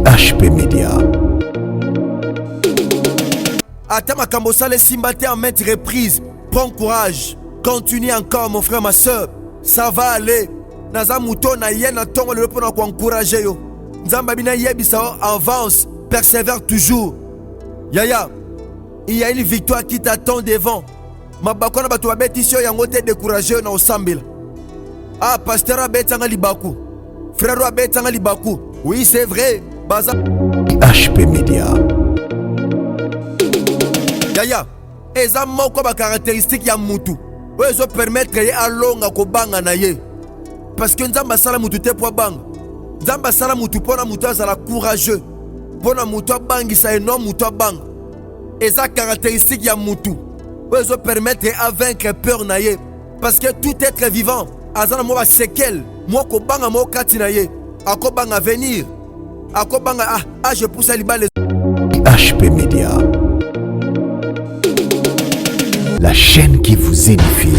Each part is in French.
HP Media. Atama Kambosale Simbate en maintes reprises. Prends courage. Continue encore mon frère, ma soeur. Ça va aller. Naza mouton na yen na tongo le pona ko encourager yo. Nzamba bina yebisa avance, persévère toujours. Yaya, il y a une victoire qui t'attend devant. Mabakona batu babetisho yango te décourager na osambela. Ah, pasteur abetanga libaku. Frère abetanga libaku. Oui, c'est vrai. Baza HP Media. Yaya, eza moko ba caractéristique ya mutu. Ozo permettre ye alonga ko banga na ye. Parce que nzamba sala mutu te po banga. Nzamba sala mutu pona mutu azala courageux. Pona mutu bangi sa énorme mutu banga. Eza caractéristique ya mutu. Ozo permettre à vaincre peur na ye. Parce que tout être vivant azana mo ba séquelle. Mo ko banga mo kati na ye. Ako banga venir. Ako banga je pousse à libale. HP Media. La chaîne qui vous édifie.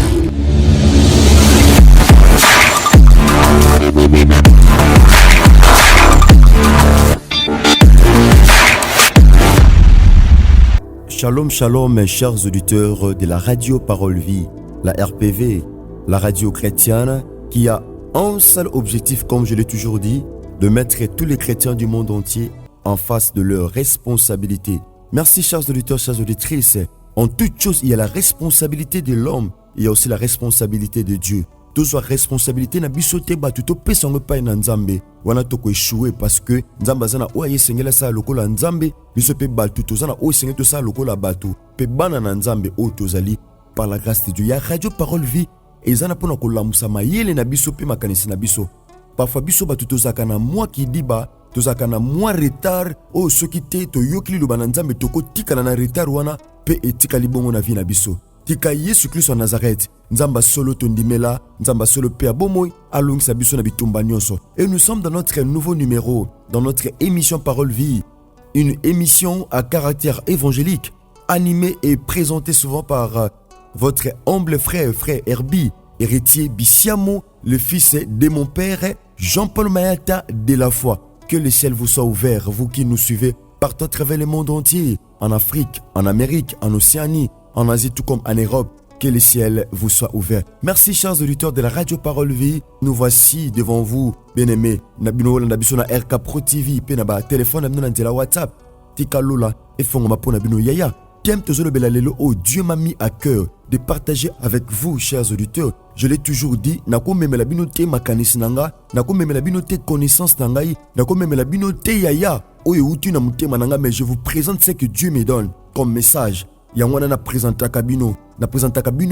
Shalom, shalom, mes chers auditeurs de la radio Parole Vie, la RPV, la radio chrétienne qui a un seul objectif, comme je l'ai toujours dit, de mettre tous les chrétiens du monde entier en face de leurs responsabilités. Merci, chers auditeurs, chères auditrices. En toute chose, il y a la responsabilité de l'homme, il y a aussi la responsabilité de Dieu. Tous la responsabilité na bisote batu to pesa ngopa na nzambe wana to ko échouer parce que nzamba zana o aye sengela sa lokola nzambe bisope batu to zana o sengela to sa lokola batu pe bana na nzambe o tozali par la grâce de Dieu. Ya radio Parole Vie ezana pona ko lamusa mayele na bisope makanisi na biso. Parfois biso batu to zaka na moi qui diba to zaka na moi retard o soki te to yokili lo bana nzambe to ko tika na retard wana pe etika libongo na vie na biso. Tika Yesu Christ en Nazareth, nzamba solo tondimela, nzamba solo pe abomoy, alongisa biso na bitumba nyonso. Et nous sommes dans notre nouveau numéro, dans notre émission Parole Vie, une émission à caractère évangélique, animée et présentée souvent par votre humble frère Herbie, héritier Bissiamo, le fils de mon père Jean-Paul Mayata de la foi. Que le ciel vous soit ouvert, vous qui nous suivez partout à travers le monde entier, en Afrique, en Amérique, en Océanie, en Asie tout comme en Europe, que le ciel vous soit ouvert. Merci chers auditeurs de la radio Parole Vie. Nous voici devant vous, bien-aimés. Nabino nabiso na RK Pro TV, pe na ba téléphone nabino na la WhatsApp. Tika lola et fonga po nabino yaya. Kem tozolo belalelo oh Dieu m'a mis à cœur de partager avec vous chers auditeurs. Je l'ai toujours dit, nako memela bino te makanisi nanga, nako memela bino te connaissance nangai, nako memela bino te yaya. Oh eutu na mutema nanga, mais je vous présente ce que Dieu me donne comme message. Yangwana na présenta kabino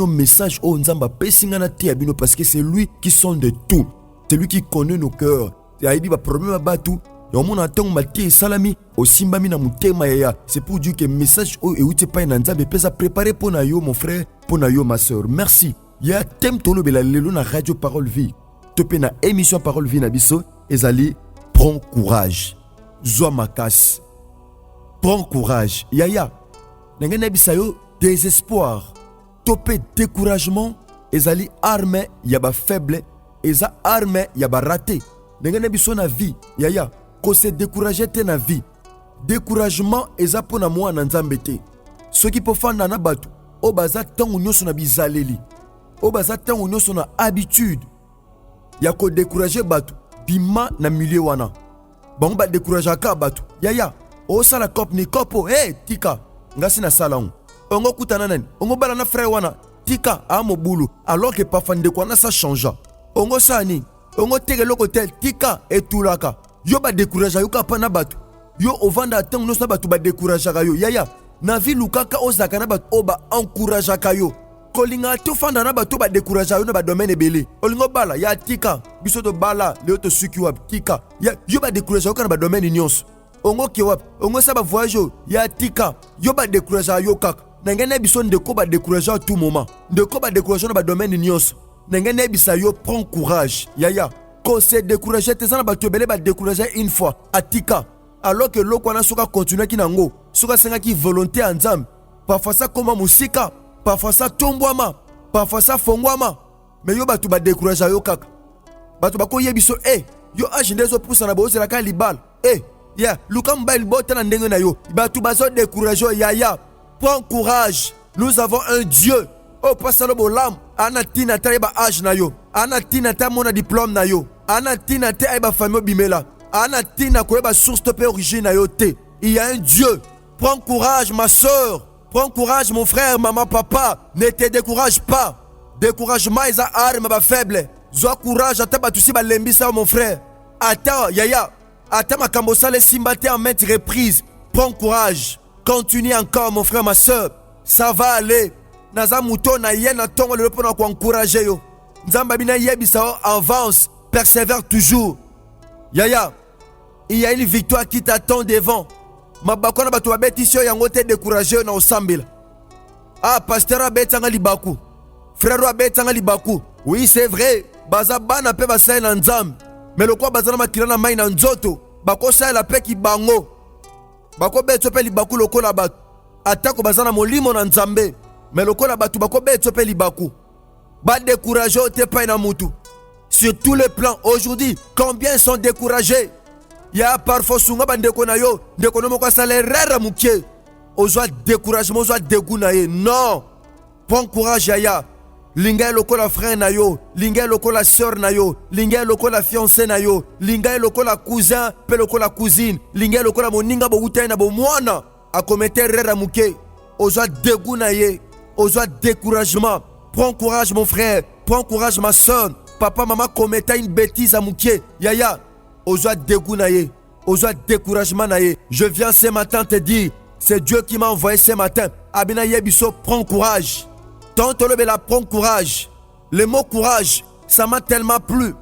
message au nzamba pesinga na te abino parce que c'est lui qui sonde tout, c'est lui qui connaît nos cœurs. Aibi ba problème batu yomona tango matie salami o simbami na mutema yaya. C'est pour dire que message o euti pa na nzambe pesa préparer pour na yo mon frère, pour na yo ma sœur. Merci. Ya tem tolo bela lelo na radio Parole Vie. Topé na émission Parole Vie na biso ezali prends courage. Zwa makas. Prends courage. Yaya. Nengene bisayo désespoir, topé découragement, ezali arme yaba faible, eza arme yaba raté. Nengene biso na vie, yaya, ko se décourager te na vie. Découragement eza pona moi na nzambe te. Soki po fanda na batu, o baza tangu nyoso na bizaleli. O baza tangu nyoso na habitude. Ya ko décourager batu, bima na milieu wana. Bango ba décourager ka batu. Yaya, o sala kop ni kopo, hey tika. Ngasi na salon ongo kutana nani ongo bala na frère wana tika amo bulu alors que parfois ndeko na ça change ongo sani ongo tege loko tel tika etulaka yo ba décourager yo ka pana batu yo ovanda tango no sa batu ba décourager yo yaya na vie lukaka ozaka na batu oba encourager kayo kolinga to fanda na batu ba décourager yo na ba domaine belé olingo bala ya tika biso to bala le to suki wa tika ya yo ba décourager yo ka na ba domaine nyonso ongo kiwap ongo sa ba voyage ya tika yo ba décourager yo kaka nengene biso ndeko ba décourager tout moment ndeko ba décourager na ba domaine nyonso nengene bisa yo prends courage yaya ko se décourager te sana ba tobele ba décourager une fois atika alors que loko na soka continuer kinango soka senga ki volonté en nzambe parfois ça koma musika parfois ça tombwama parfois ça fongwama mais yo ba tu ba décourager yo kaka ba tu ba ko yebiso yo age ndezo poussa na bo zela ka libal Yeah, luka mbail bota na ndenge na yo. Batu bazo décourager yaya. Prends courage. Nous avons un Dieu. Oh pasalo bolam. Anatina ta ba âge na yo. Anatina ta mona diplôme na yo. Anatina ta ba famille bimela. Anatina ko ba source to pe origine na yo te. Il y a un Dieu. Prends courage ma soeur. Prends courage mon frère, maman, papa. Ne te décourage pas. Découragement est arme ba faible. Zoa courage ata ba tusi ba lembisa mon frère. Attends yaya. Attends ma kambosa les simbate en maintes reprises. Prends courage. Continue encore mon frère, ma soeur. Ça va aller. Naza mouton na yen na tongo le pour encourager yo. Nzamba bina yebisa avance. Persévère toujours. Yaya. Il y a une victoire qui t'attend devant. Mabakona batu babetisio yango te décourager na osambila. Ah pasteur abetanga libaku. Frère abetanga libaku. Oui c'est vrai. Baza bana pe basai na nzambe. Mais le quoi bazana makila na mai na nzoto. Bako sai la pe ki bango. Bako beto pe libaku loko la batu. Atako bazana molimo na nzambe. Mais loko la batu bako beto pe libaku. Ba décourager te pa na mutu. Sur tous les plans aujourd'hui, combien sont découragés? Ya parfois sunga bandeko na yo, ndeko no moko salerera mukie. Ozwa découragement, ozwa dégoût na ye. Non. Prends courage yaya. Linga loko la frère na yo, linga loko la sœur na yo, linga loko la fiancée na yo, linga loko la cousin, pe loko la cousine, linga loko la moninga bo utai na bo mwana. A commettre rera mukie. Ozwa dégoût na ye, ozwa découragement. Prends courage mon frère, prends courage ma sœur. Papa maman commettait une bêtise à mukie. Yaya. Ozwa dégoût na ye, ozwa découragement na ye. Je viens ce matin te dire, c'est Dieu qui m'a envoyé ce matin. Abina yebiso, prends courage. Tante Lobela, prends courage. Le mot courage, ça m'a tellement plu.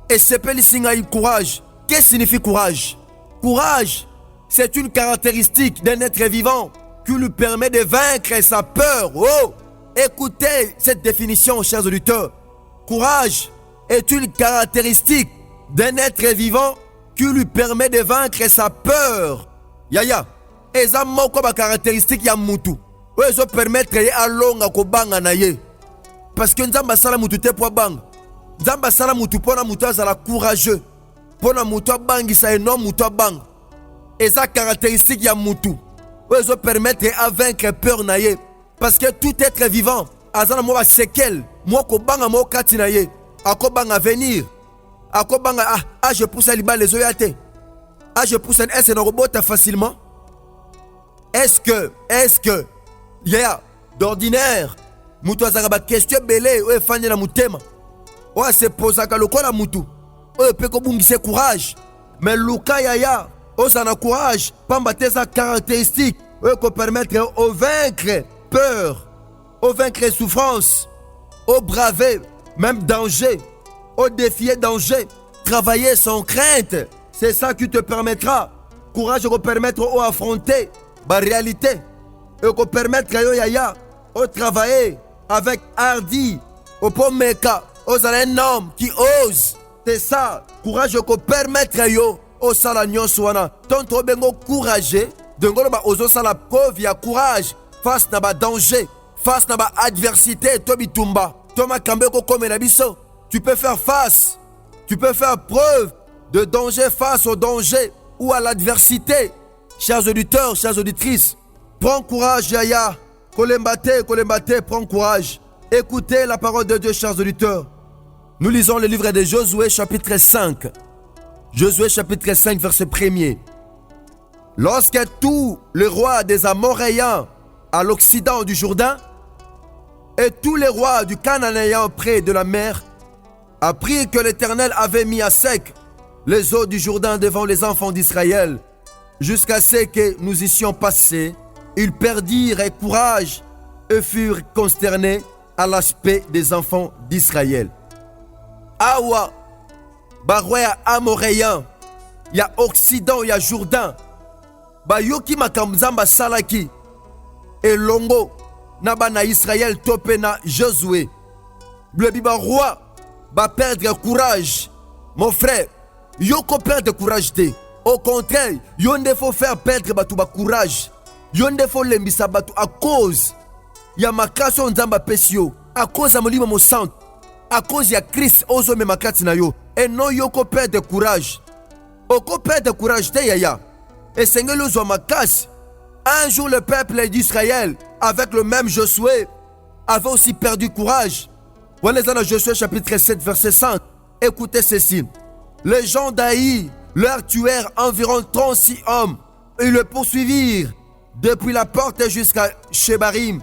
Et c'est Pélissingaï courage. Qu'est-ce que signifie courage? Courage, c'est une caractéristique d'un être vivant qui lui permet de vaincre sa peur. Oh, écoutez cette définition, chers auditeurs. Courage est une caractéristique d'un être vivant qui lui permet de vaincre sa peur. Yaya, eza moko ba caractéristique ya mutu. Ozo permettre ye alonga ko banga na ye. Parce que nzamba sala mutu te po banga. Nzamba sala mutu pona mutu azala courageux. Pona mutu bangi sa eno mutu banga. Eza caractéristique ya mutu. Ozo permettre à vaincre peur na ye. Parce que tout être vivant azala mo ba séquelle, mo ko banga mo kati na ye. Ako banga venir. Akobanga je pousse à liba les oyate. Je pousse un S et robot facilement. Est-ce que yeah, d'ordinaire mutu azaka question belé o efanye na mutema. O se posa ka lokola mutu. O pe ko bungise courage. Mais luka yaya, o sana courage, pamba tesa caractéristique o ko permettre au vaincre peur, au vaincre souffrance, au braver même danger. Au défier danger, travailler sans crainte, c'est ça qui te permettra. Courage de permettre au affronter la réalité et de permettre à yaya au travailler avec hardi, au pomeka, aux un homme qui ose. C'est ça, courage de permettre yo au salagnon soana. Tant trop bengo courageux, de ngoloba ozo sala preuve ya courage face na ba danger, face na ba adversité tobi tumba. Toma kambeko comme na biso. Tu peux faire face, tu peux faire preuve de danger face au danger ou à l'adversité. Chers auditeurs, chères auditrices, prends courage, yaya. Kolembate, prends courage. Écoutez la parole de Dieu, chers auditeurs. Nous lisons le livre de Josué, chapitre 5. Josué, chapitre 5, verset 1er. Lorsque tous les rois des Amoréens à l'occident du Jourdain et tous les rois du Cananéen près de la mer apprit que l'Éternel avait mis à sec les eaux du Jourdain devant les enfants d'Israël, jusqu'à ce que nous y passés, ils perdirent courage et furent consternés à l'aspect des enfants d'Israël. Awa, Barouya Amoréen, ya Occident, ya Jourdain, Bayoki Makamzamba Salaki, et Longo, Nabana Israël Topena Josué, le Biba roi, va perdre courage. Mon frère, yoko perdre courage te. Au contraire, yonde faut faire perdre batu ba courage. Yonde faut lembisa batu à cause ya makaso nzamba pesio, à cause ya molimo mo sant, à cause ya Christ ozo me makati na yo. Et non yoko perdre courage. Oko perdre courage te yaya. Et Seigneur le Zouamakas. Un jour, le peuple d'Israël, avec le même Josué, avait aussi perdu courage. Voilà dans Josué chapitre 7, verset 5. Écoutez ceci. Les gens d'Aï leur tuèrent environ 36 hommes. Ils le poursuivirent depuis la porte jusqu'à Shebarim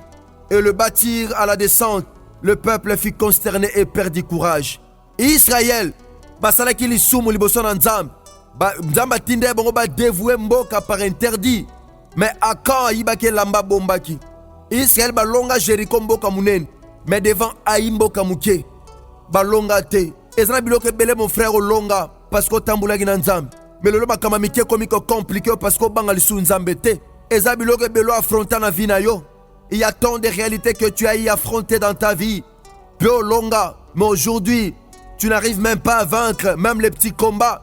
et le bâtirent à la descente. Le peuple fut consterné et perdit courage. Israël, basalaki lisumu liboso na Nzambe. Nzambe atindeli bango badévouer mboka par interdit. Mais Akan ayibaki lamba bombaki. Israël balonga Jéricho mboka munene. Mais devant Aï mboka muke. Balonga te. Ezana biloko ebele mon frère olonga parce que tambulaki na Nzambe. Mais lelo makama mike komiko compliqué parce que banga lisu Nzambe te. Ezana biloko ebele affronter na vie na yo. Il y a tant de réalités que tu as y affronter dans ta vie. Peu olonga. Mais aujourd'hui, tu n'arrives même pas à vaincre même les petits combats.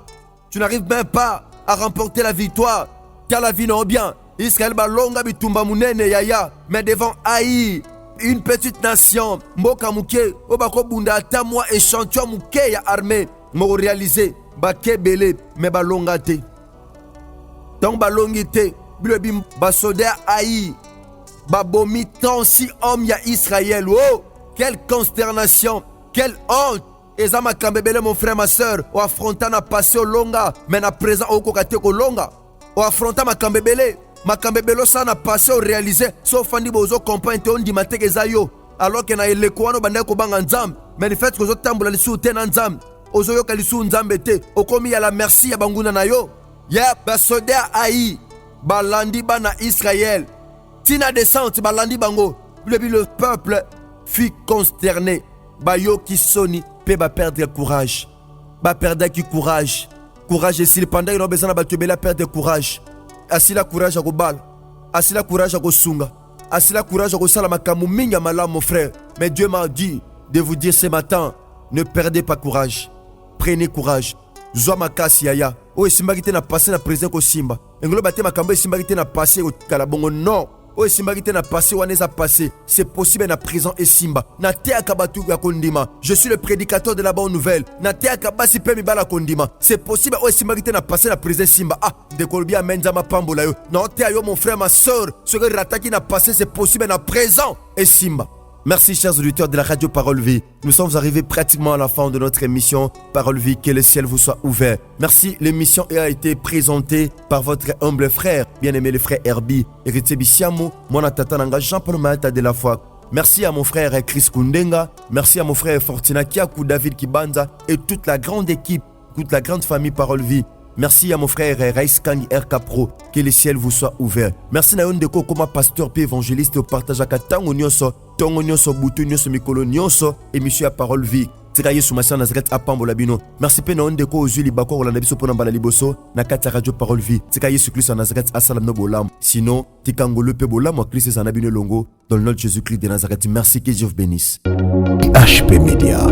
Tu n'arrives même pas à remporter la victoire. Car la vie n'est bien. Israël balonga bitumba munene yaya. Mais devant Aï, une petite nation, mboka muke, obako bunda ata moi échantillon muke ya armée, mo réalisé, bake belé, mais balonga te. Donc balongi te, bilobim basode Aï, babomi 36 hommes ya Israël. Oh, quelle consternation, quelle honte. Eza makambebele mon frère, ma soeur, o affronta na passé au longa, mais na présent au kokate ko longa. O affronta makambebele. Makambebelo ça n'a passé au réalisé. Sauf Fandi Bozo comprend on dit mateke zayo. Alors que na elekouano bande ko banga Nzambe. Mais le fait que zo tambula lisu te na Nzambe. Ozo yo kalisu Nzambe te. Okomi ya la merci ya banguna na yo. Ya basoda Aï. Balandi bana Israël. Tina descente balandi bango. Le peuple fut consterné. Bayo qui soni pe ba perdre courage. Ba perdre qui courage. Courage et s'il pendant ils ont besoin de battre perdre courage. Asila courage à Gobal, asila courage à Gosunga, asila courage à Gosala Makamu Minga Malam mon frère. Mais Dieu m'a dit de vous dire ce matin, ne perdez pas courage, prenez courage. Zoa makasi yaya, o esimbagite na passé na présent ko simba. Englo bate makambo esimbagite na passé au kalabongo non. O esimbagite na passé waneza passé, c'est possible na présent et simba. Na te akabatu ya kondima. Je suis le prédicateur de la bonne nouvelle. Na te akabasi pe mi bala kondima. C'est possible o esimbagite na passé na présent simba. Ah, de kolbia menza ma pambola yo. Na te ayo mon frère ma sœur, ce que rataki na passé c'est possible na présent et simba. Merci chers auditeurs de la radio Parole Vie. Nous sommes arrivés pratiquement à la fin de notre émission Parole Vie. Que le ciel vous soit ouvert. Merci, l'émission a été présentée par votre humble frère, bien-aimé le frère Herbie. Héritier Bissiamo, mon tatananga Jean-Paul Malta de la foi. Merci à mon frère Chris Kundenga. Merci à mon frère Fortina Kiakou, David Kibanza et toute la grande équipe, toute la grande famille Parole Vie. Merci à mon frère Raïs Kangi RK Pro. Que le ciel vous soit ouvert. Merci à Ndeko comme pasteur puis évangéliste au partage à Katango Nyoso, Tongo Nyoso, Boutou Nyoso, Mikolo Nyoso, émission à Parole Vie. Tiraye Soumassa Nazareth à Pambolabino. Merci pe na Ndeko Ozuli Bako Rolanda Biso Pona Bala Liboso, Nakata Radio Parole Vie. Tiraye Christ à Nazareth à Salam no Bolam. Sinon, Tikangolo pe Bolam, Christ Zanabino Longo, dans le nom de Jésus-Christ de Nazareth. Merci, que Dieu vous bénisse. IHP Media.